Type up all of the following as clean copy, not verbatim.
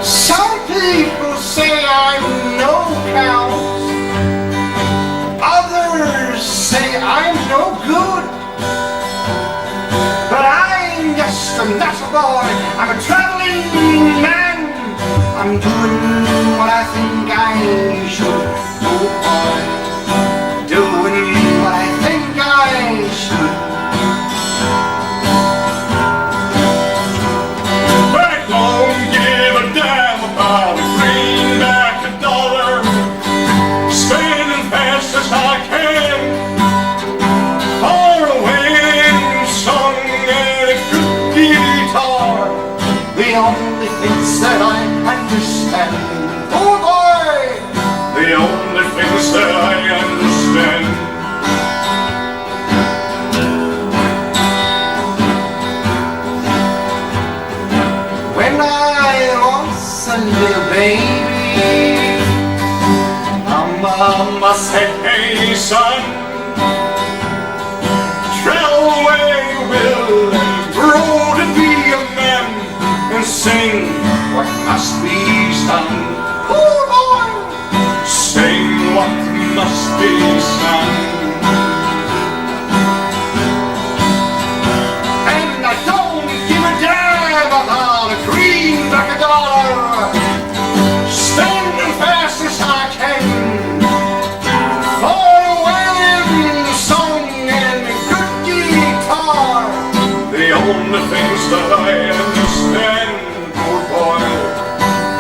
Some people say I'm no count, others say I'm no good, but I'm just a natural boy. I'm a traveling man. I'm doing what I think I should. Oh boy, doing what I think I should. I don't give a damn about a greenback, a dollar, spinning fast as I can, far away song and a good guitar, The only things that I understand. Oh boy, the only things that I understand. when I was a little baby, Mama said, hey son, travel away, Will, and grow to be a man, and sing what must be sung. oh boy, Sing what must be sung. and I don't give a damn about a greenback, a dollar, standing fast as I can, far away song and a good guitar. The only things that I understand, oh boy,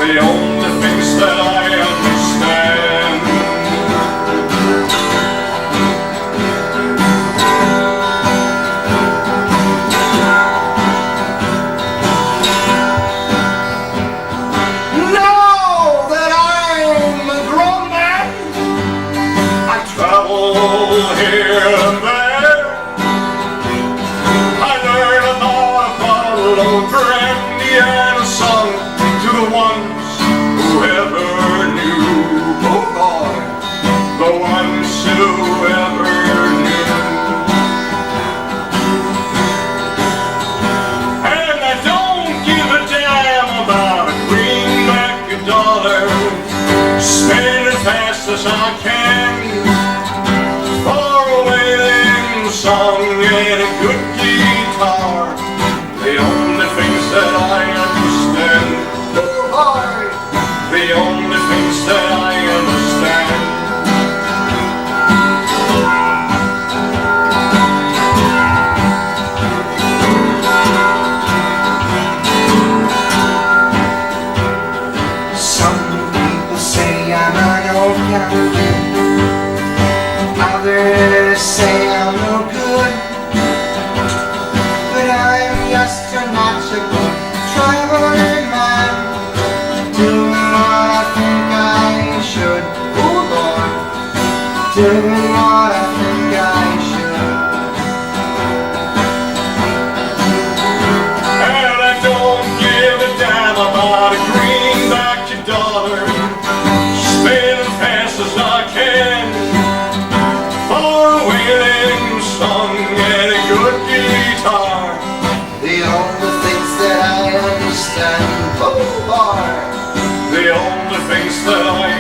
the only things that I understand. Now that I'm a grown man, I Travel here and there, I learn about a bottle of brandy and a song to the ones who ever knew. oh boy, The ones who ever knew. And I don't give a damn about a greenback, a dollar, spin as fast as I can, far away in song and a good guitar, the only things that I understand, oh boy. the only things that I understand. Some people say I'm an old count, others say I'm no good, but I'm just a natural traveling man, doing what I think I should. Oh Lord, doing what I think I should. And I don't give a damn about a greenback, a dollar, spin as fast as I can, far away in song and a good guitar, The only things that I understand. Oh boy, the only things that I